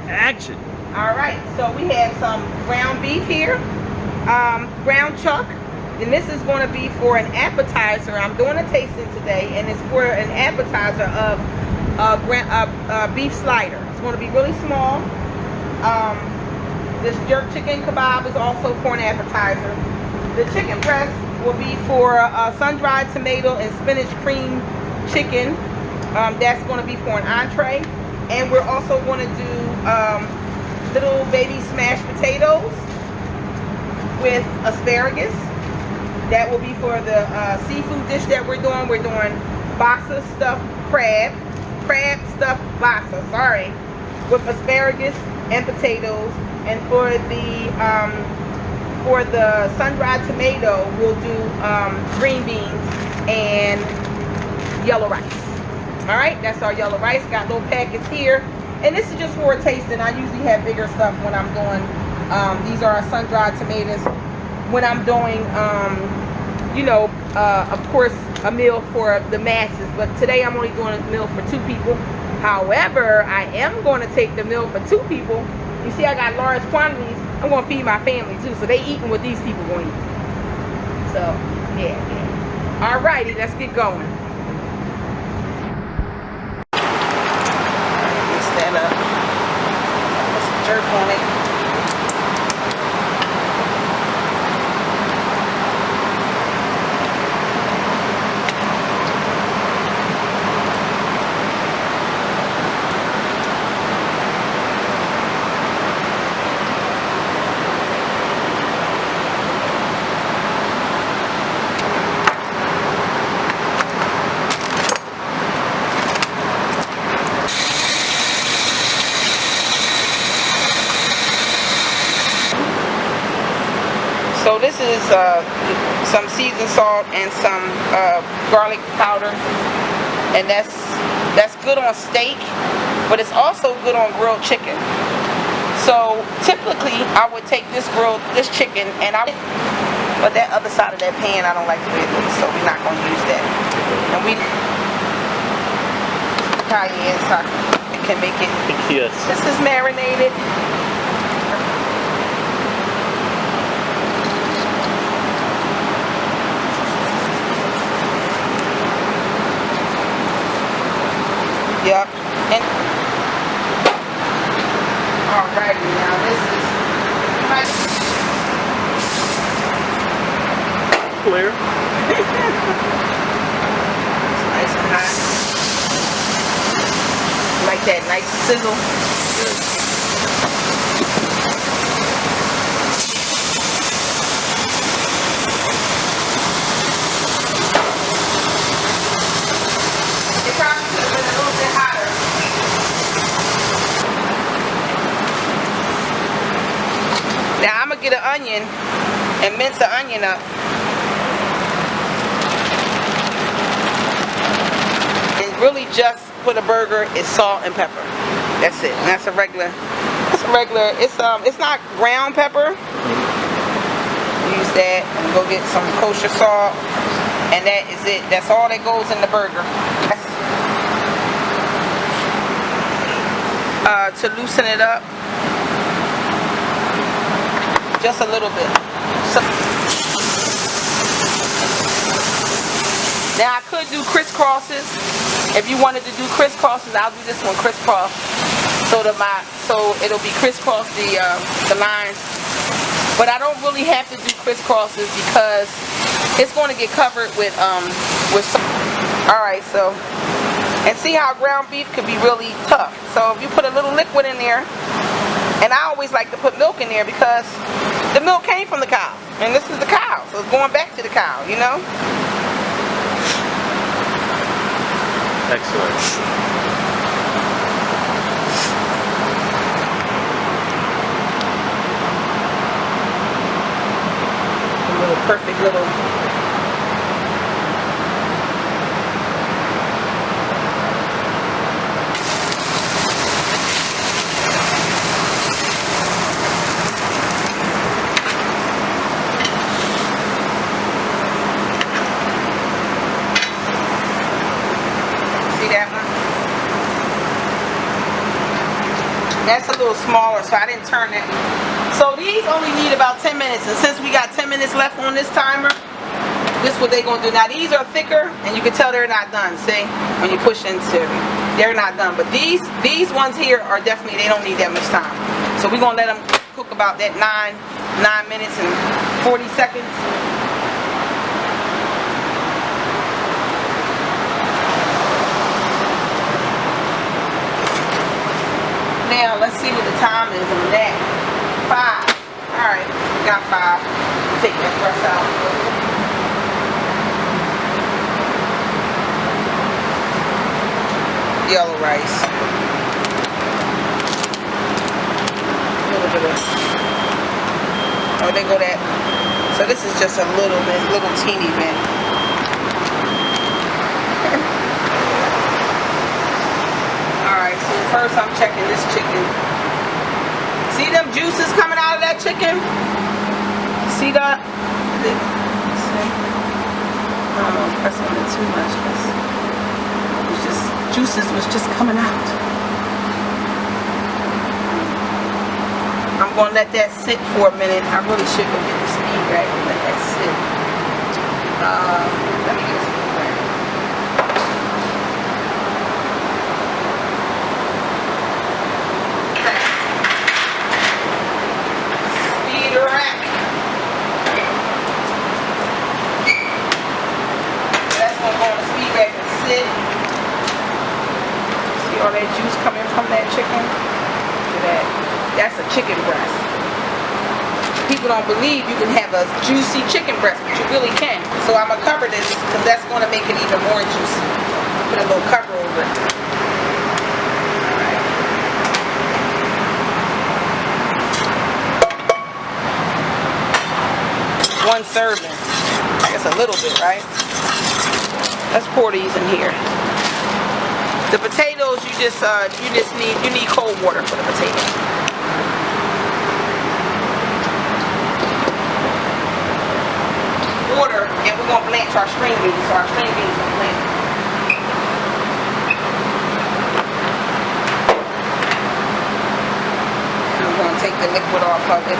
Action. All right, so we have some ground beef here, ground chuck, and this is going to be for an appetizer. I'm doing a tasting today, and it's for an appetizer of beef slider. It's going to be really small. This jerk chicken kebab is also for an appetizer. The chicken breast will be for sun-dried tomato and spinach cream chicken. That's going to be for an entree. And we're also going to do little baby smashed potatoes with asparagus. That will be for the seafood dish that we're doing. We're doing basa stuffed crab stuffed basa, sorry, with asparagus and potatoes. And for the sun-dried tomato, we'll do green beans and yellow rice. All right, that's our yellow rice. Got little packets here, and this is just for a tasting. I usually have bigger stuff when I'm doing. These are our sun-dried tomatoes. When I'm doing, of course, a meal for the masses. But today I'm only doing a meal for 2 people. However, I am going to take the meal for 2 people. You see, I got large quantities. I'm going to feed my family too, so they eating what these people going to eat. So, yeah. All righty, let's get going. Mix that up. Put some jerk on it. So this is some seasoned salt and some garlic powder, and that's good on steak, but it's also good on grilled chicken. So typically I would take this chicken, but that other side of that pan I don't like the way it looks, so we're not going to use that. And we cayenne so I can make it. Yes. This is marinated. Yep. And alrighty, now this is clear. It's nice and hot. Like that nice sizzle. Now I'm going to get an onion and mince the onion up. And really just for the burger is salt and pepper. That's it. And that's a regular, it's not ground pepper. Use that and go get some kosher salt. And that is it. That's all that goes in the burger. To loosen it up. Just a little bit. So, now I could do crisscrosses. If you wanted to do crisscrosses, I'll do this one crisscross. So it'll be crisscross the lines. But I don't really have to do crisscrosses because it's going to get covered with some. All right, so and see how ground beef could be really tough. So if you put a little liquid in there. And I always like to put milk in there because the milk came from the cow. And this is the cow. So it's going back to the cow, you know? Excellent. A little perfect little... See that one? That's a little smaller, so I didn't turn that. So these only need about 10 minutes, and since we got 10 minutes left on this timer, this is what they're gonna do. Now these are thicker, and you can tell they're not done. See, when you push into it, they're not done. But these ones here are definitely, they don't need that much time. So we're gonna let them cook about that 9 minutes and 40 seconds. Now let's see what the time is on that. 5. All right, got 5. Take that breast out. Yellow rice. A little bit of. Oh, they go that. So this is just a little bit, little teeny bit. Alright, so first I'm checking this chicken. See them juices coming out of that chicken? See that? I don't know, press on it too much because it was just, juices was just coming out. I'm going to let that sit for a minute. I really should go get the speed rack and let that sit. Let me get a speed rack. Speed rack. That's going to go on the speed rack and sit. See all that juice coming from that chicken? Look at that. That's a chicken breast. People don't believe you can have a juicy chicken breast, but you really can. So I'm going to cover this because that's going to make it even more juicy. Put a little cover over it. Alright. 1 serving. I guess a little bit, right? Let's pour these in here. The potatoes, you need cold water for the potatoes. Water, and we're going to blanch our string beans, so our string beans are blanched. And I'm going to take the liquid off of it.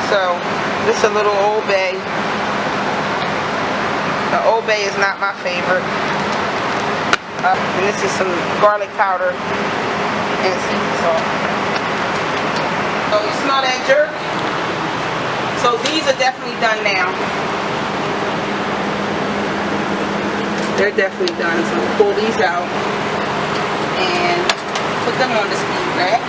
So, this is a little Old Bay. The Old Bay is not my favorite. And this is some garlic powder and season salt. So, you smell that jerk? So, these are definitely done now. They're definitely done. So, we'll pull these out and put them on the speed rack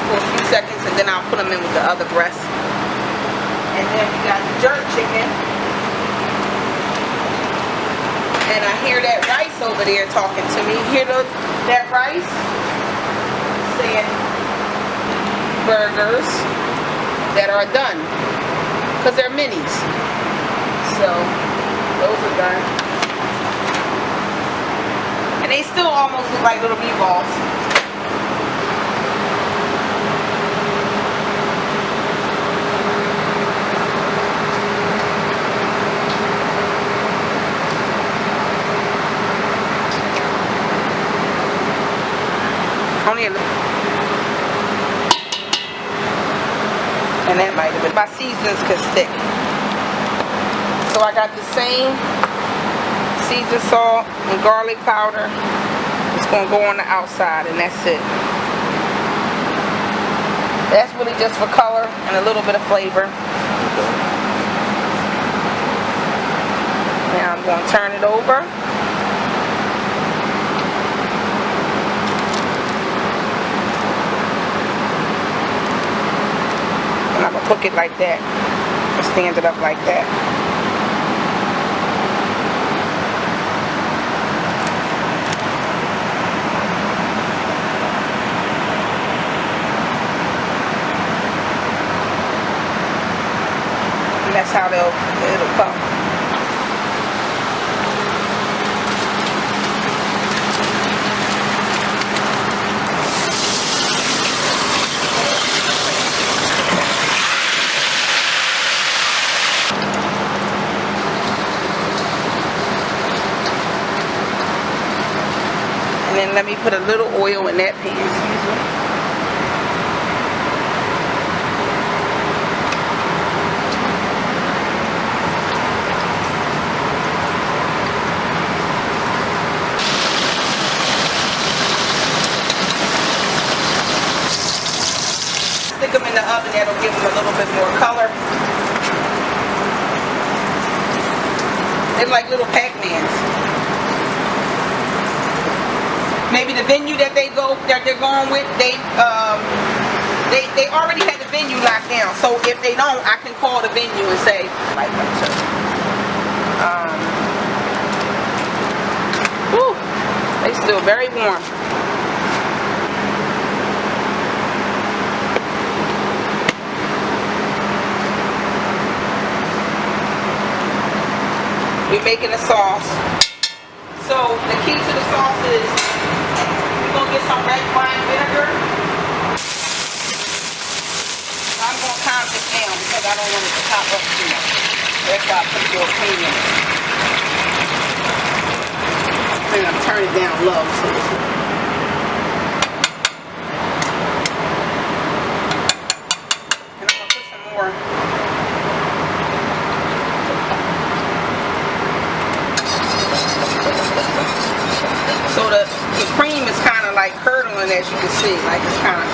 for a few seconds, and then I'll put them in with the other breast. And then we got the jerk chicken. And I hear that rice over there talking to me. Hear that rice saying burgers that are done, because they're minis. So those are done. And they still almost look like little meatballs. Only a little. And that might have been. My seasonings could stick. So I got the same seasoned salt and garlic powder. It's going to go on the outside, and that's it. That's really just for color and a little bit of flavor. Now I'm going to turn it over. And I'm going to cook it like that. Or stand it up like that. And that's how it'll come. And then let me put a little oil in that pan. Stick them in the oven, that'll give them a little bit more color. They're like little Pac-Mans. Maybe the venue that they're going with, they already had the venue locked down. So if they don't, I can call the venue and say, like, whew, they still very warm. We're making a sauce. So the key to the sauce is we're going to get some red wine vinegar. I'm going to calm this down because I don't want it to pop up too much. That's why I put your cream in it. I'm going to turn it down low. And I'm going to put some more. So the cream is kind of like curdling, as you can see, like it's kind of.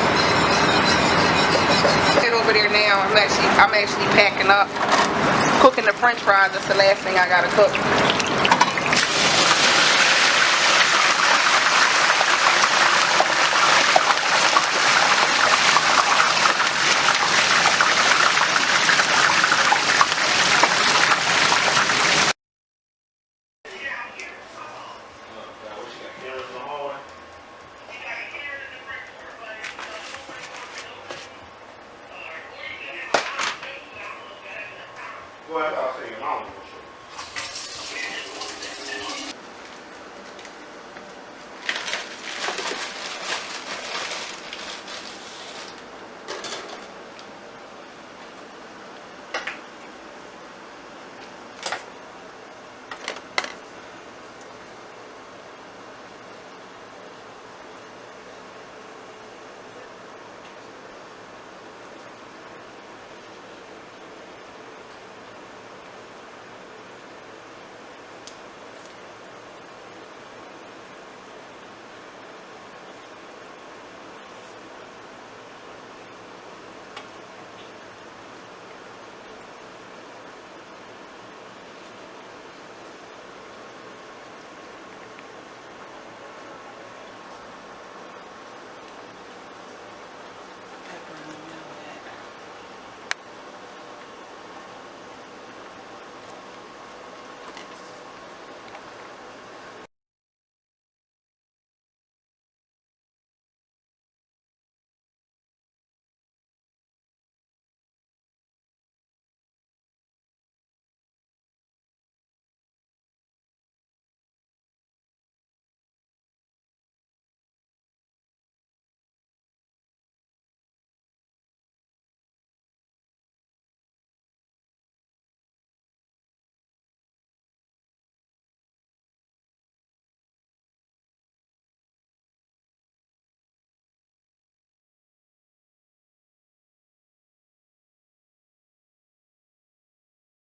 Get over there now. I'm actually packing up, cooking the French fries. That's the last thing I gotta cook.